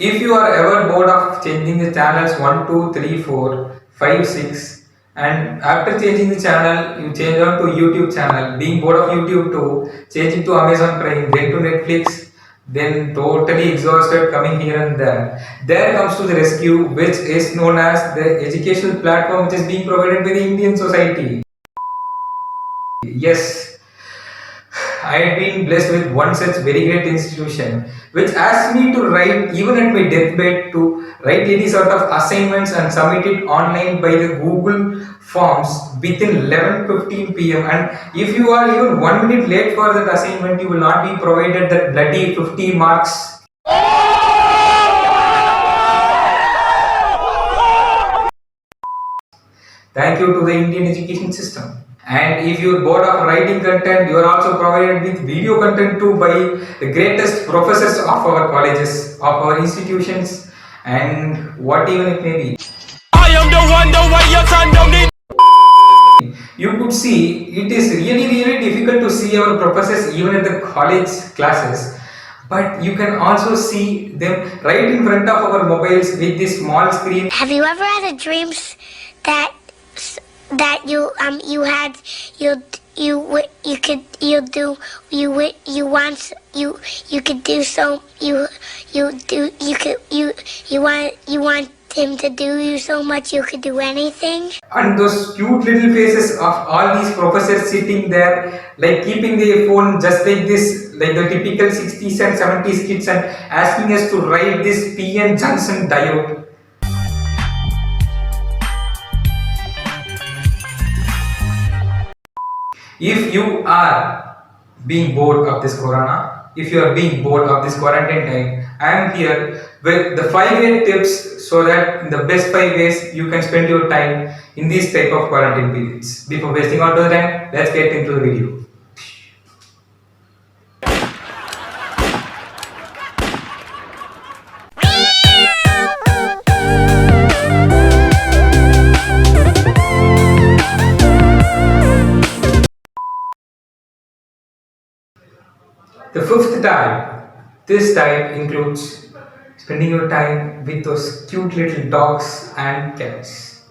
If you are ever bored of changing the channels 1, 2, 3, 4, 5, 6, and after changing the channel, you change on to YouTube channel, being bored of YouTube to changing to Amazon Prime, then to Netflix, then totally exhausted coming here and there. There comes to the rescue, which is known as the educational platform which is being provided by the Indian society. Yes, I had been blessed with one such very great institution which asked me to write, even at my deathbed, to write any sort of assignments and submit it online by the Google Forms within 11:15 p.m. And if you are even 1 minute late for that assignment, you will not be provided that bloody 50 marks. Thank you to the Indian education system. And if you're bored of writing content, you are also provided with video content too by the greatest professors of our colleges, of our institutions, and what even it may be. I am the one, the way your son don't need. You could see it is really difficult to see our professors even at the college classes. But you can also see them right in front of our mobiles with this small screen. Have you ever had a dream that that you had you could you do you want you could do so you do you could you want him to do you so much you could do anything? And those cute little faces of all these professors sitting there, like keeping their phone just like this, like the typical 60s and 70s kids, and asking us to write this PN Johnson diode. If you are being bored of this corona, if you are being bored of this quarantine time, I am here with the 5 great tips so that in the best 5 ways you can spend your time in these type of quarantine periods. Before wasting all the time, let's get into the video. The fifth type, this type includes spending your time with those cute little dogs and cats.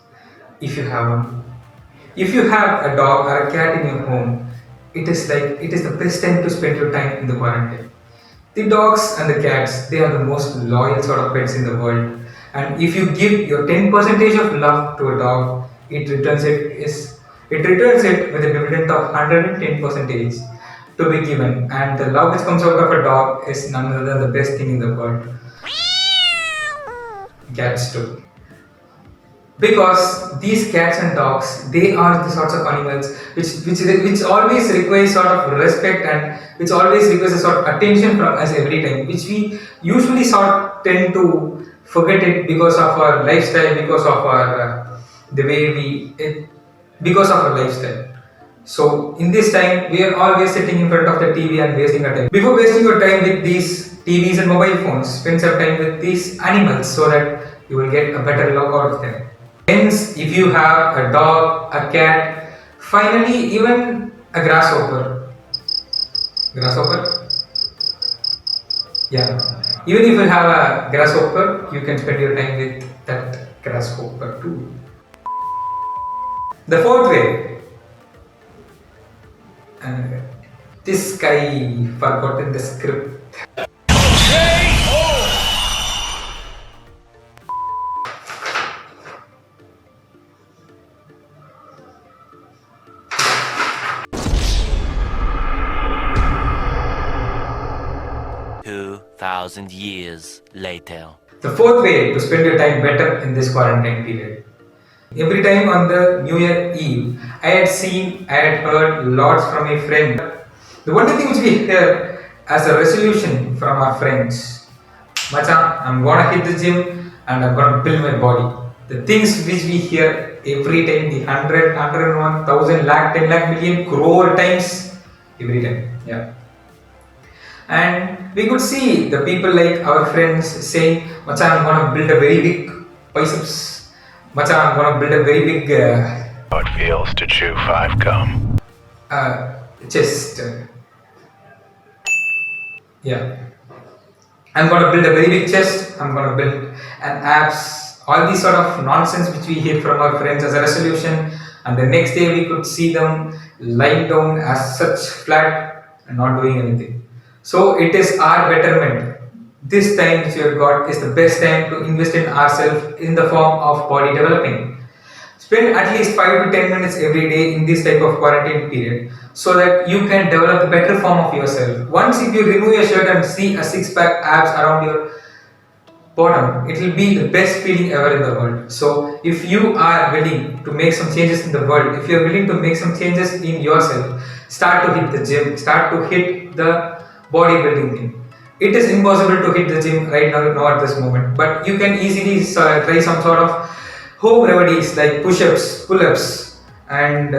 If you have one. If you have a dog or a cat in your home, it is the best time to spend your time in the quarantine. The dogs and the cats, they are the most loyal sort of pets in the world. And if you give your 10% of love to a dog, it returns it with a dividend of 110% to be given. And the love which comes out of a dog is none other than the best thing in the world. Cats too. Because these cats and dogs, they are the sorts of animals which always require sort of respect and which always requires a sort of attention from us every time, which we usually tend to forget it because of our lifestyle, because of our the way because of our lifestyle. So in this time, we are always sitting in front of the TV and wasting our time. Before wasting your time with these TVs and mobile phones, spend some time with these animals so that you will get a better look out of them. Hence, if you have a dog, a cat, finally even a grasshopper. Grasshopper? Yeah. Even if you have a grasshopper, you can spend your time with that grasshopper too. The fourth way. This guy forgotten the script. Thousand years later. The fourth way to spend your time better in this quarantine period. Every time on the New Year Eve, I had heard lots from my friend. The only thing which we hear as a resolution from our friends, Machan, I'm gonna hit the gym and I'm gonna build my body. The things which we hear every time, the 100, 101, 1000, lakh, 10 lakh, million, crore times, every time. Yeah. And we could see the people like our friends saying, Machan, I'm gonna build a very big biceps. Machan, I'm gonna build a very big How it feels to chew 5 gum. chest. Yeah. I'm gonna build a very big chest, I'm gonna build an abs, all these sort of nonsense which we hear from our friends as a resolution, and the next day we could see them lying down as such flat and not doing anything. So it is our betterment. This time which we have got is the best time to invest in ourselves in the form of body developing. Spend at least 5 to 10 minutes every day in this type of quarantine period so that you can develop the better form of yourself. Once if you remove your shirt and see a six pack abs around your bottom, it will be the best feeling ever in the world. So if you are willing to make some changes in the world, if you are willing to make some changes in yourself, start to hit the gym, start to hit the bodybuilding thing. It is impossible to hit the gym right now at this moment, but you can easily try some sort of home remedies like push-ups, pull-ups, and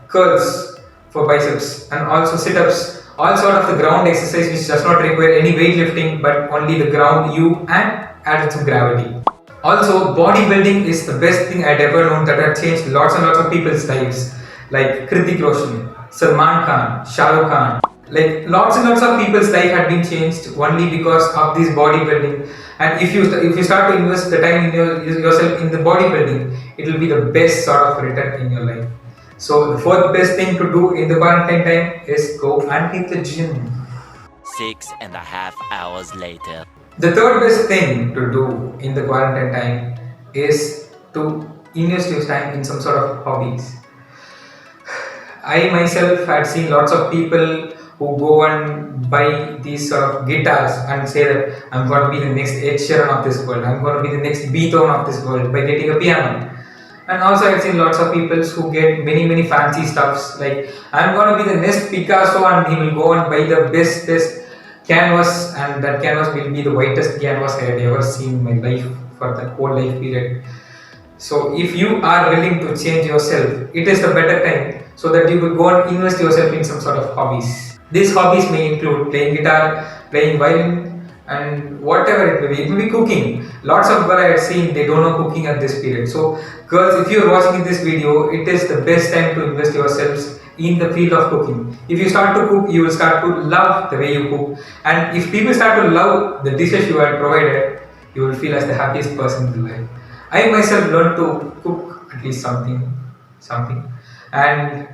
curls for biceps, and also sit-ups. All sort of the ground exercise which does not require any weightlifting, but only the ground you and added some gravity. Also, bodybuilding is the best thing I'd ever known that had changed lots and lots of people's lives, like Kritik Roshan, Salman Khan, Shah Rukh Khan. Like lots and lots of people's life had been changed only because of this bodybuilding. And if you start to invest the time in yourself in the bodybuilding, it will be the best sort of return in your life. So the fourth best thing to do in the quarantine time is go and hit the gym. 6.5 hours later. The third best thing to do in the quarantine time is to invest your time in some sort of hobbies. I myself had seen lots of people who go and buy these sort of guitars and say that I'm going to be the next Ed Sheeran of this world, I'm going to be the next Beethoven of this world by getting a piano. And also I've seen lots of people who get many fancy stuffs like I'm going to be the next Picasso, and he will go and buy the best canvas, and that canvas will be the whitest canvas I had ever seen in my life for the whole life period. So if you are willing to change yourself, it is the better time so that you could go and invest yourself in some sort of hobbies. These hobbies may include playing guitar, playing violin, and whatever it may be. It may be cooking. Lots of girls I have seen, they don't know cooking at this period. So girls, if you are watching this video, it is the best time to invest yourselves in the field of cooking. If you start to cook, you will start to love the way you cook. And if people start to love the dishes you have provided, you will feel as the happiest person in life. I myself learned to cook at least something, and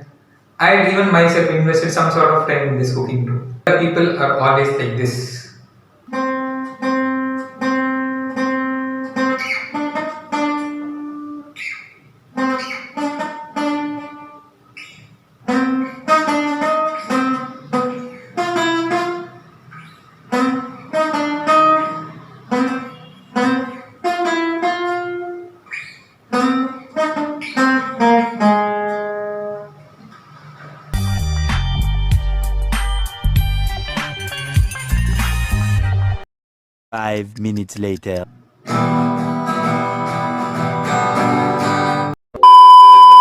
I had even myself invested some sort of time in this cooking too. People are always like this. Five minutes later.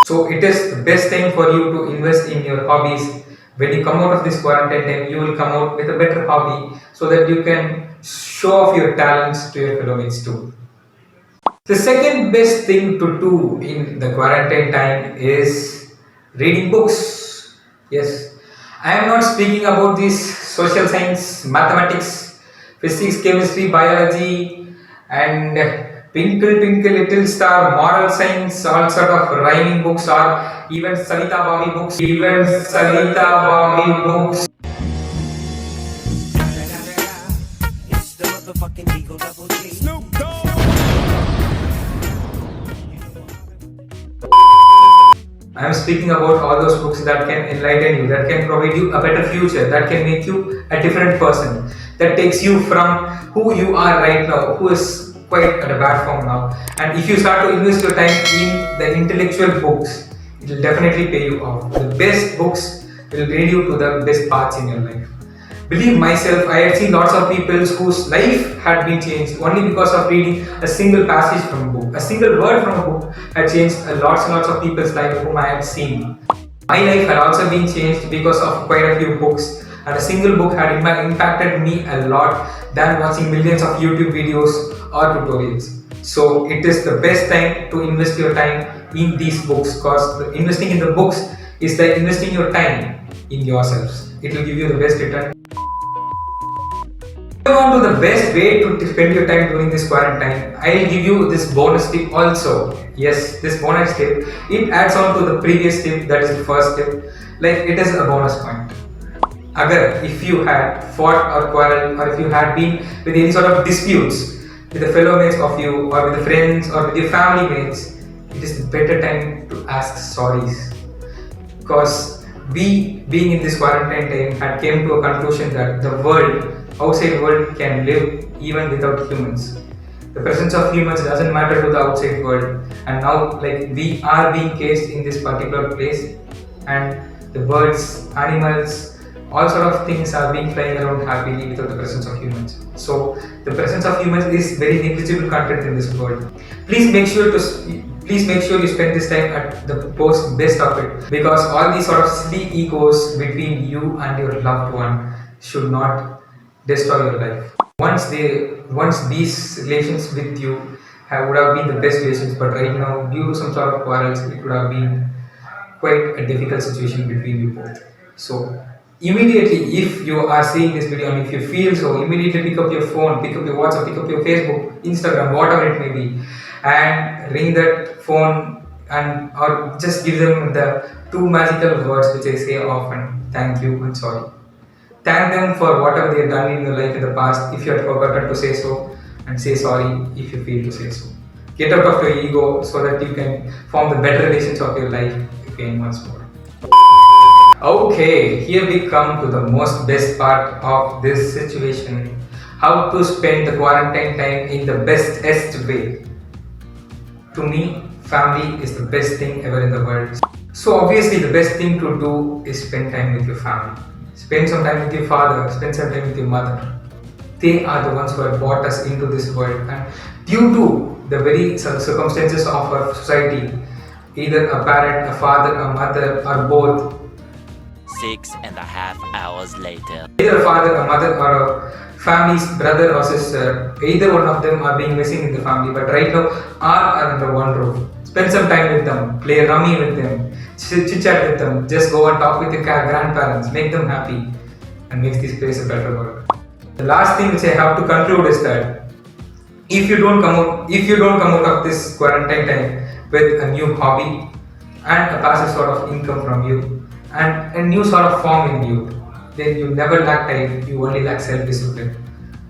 So it is the best time for you to invest in your hobbies. When you come out of this quarantine time, you will come out with a better hobby so that you can show off your talents to your fellow mates too. The second best thing to do in the quarantine time is reading books. Yes, I am not speaking about these social science, mathematics, physics, chemistry, biology, and Twinkle Twinkle Little Star, moral science, all sort of rhyming books, or even Salita Bami books. I am speaking about all those books that can enlighten you, that can provide you a better future, that can make you a different person, that takes you from who you are right now, who is quite at a bad form now. And if you start to invest your time in the intellectual books, it will definitely pay you off. The best books will lead you to the best paths in your life. Believe myself, I have seen lots of people whose life had been changed only because of reading a single passage from a book. A single word from a book had changed lots and lots of people's life whom I had seen. My life had also been changed because of quite a few books, and a single book had impacted me a lot than watching millions of YouTube videos or tutorials. So it is the best time to invest your time in these books, because investing in the books is like investing your time in yourselves. It will give you the best return. On to the best way to spend your time during this quarantine, I'll give you this bonus tip also. Yes, this bonus tip, it adds on to the previous tip, that is the first tip. Like, it is a bonus point. Agar, if you had fought or quarreled, or if you had been with any sort of disputes with the fellow mates of you, or with the friends, or with your family mates, it is the better time to ask sorries. Because we, being in this quarantine time, had came to a conclusion that the world, outside world, can live even without humans. The presence of humans doesn't matter to the outside world, and now, like, we are being caged in this particular place, and the birds, animals, all sort of things are being flying around happily without the presence of humans. So the presence of humans is very negligible content in this world. Please make sure you spend this time at the best of it, because all these sort of silly egos between you and your loved one should not destroy your life. Once these relations with you would have been the best relations, but right now, due to some sort of quarrels, it would have been quite a difficult situation between you both. So immediately, if you are seeing this video and if you feel so, immediately pick up your phone, pick up your WhatsApp, pick up your Facebook, Instagram, whatever it may be, and ring that phone, and or just give them the two magical words which I say often: thank you and sorry. Thank them for whatever they have done in your life in the past if you had forgotten to say so, and say sorry if you feel to say so. Get out of your ego so that you can form the better relations of your life again once more. Okay, here we come to the most best part of this situation: how to spend the quarantine time in the bestest way. To me, family is the best thing ever in the world. So obviously the best thing to do is spend time with your family. Spend some time with your father, spend some time with your mother. They are the ones who have brought us into this world, and due to the very circumstances of our society, either a parent, a father, a mother, or both, 6.5 hours later. either a father, a mother, or a family's brother or sister, either one of them are being missing in the family, but right now all are under one roof. Spend some time with them, play rummy with them, chit chat with them, just go and talk with your grandparents, make them happy, and make this place a better world. The last thing which I have to conclude is that if you don't come out of this quarantine time with a new hobby and a passive sort of income from you and a new sort of form in you, then you never lack time, you only lack self-discipline.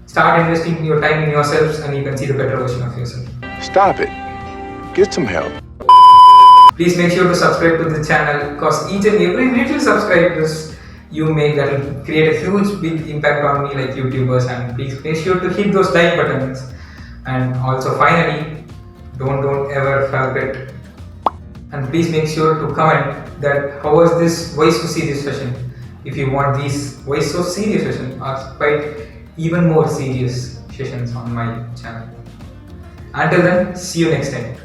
Start investing your time in yourselves and you can see the better version of yourself. Stop it. Get some help. Please make sure to subscribe to the channel, because each and every little subscribers you make, that will create a huge big impact on me like YouTubers. And please make sure to hit those like buttons. And also finally, don't ever forget, and please make sure to comment that how was this why so serious session. If you want these why so serious sessions or quite even more serious sessions on my channel. Until then, see you next time.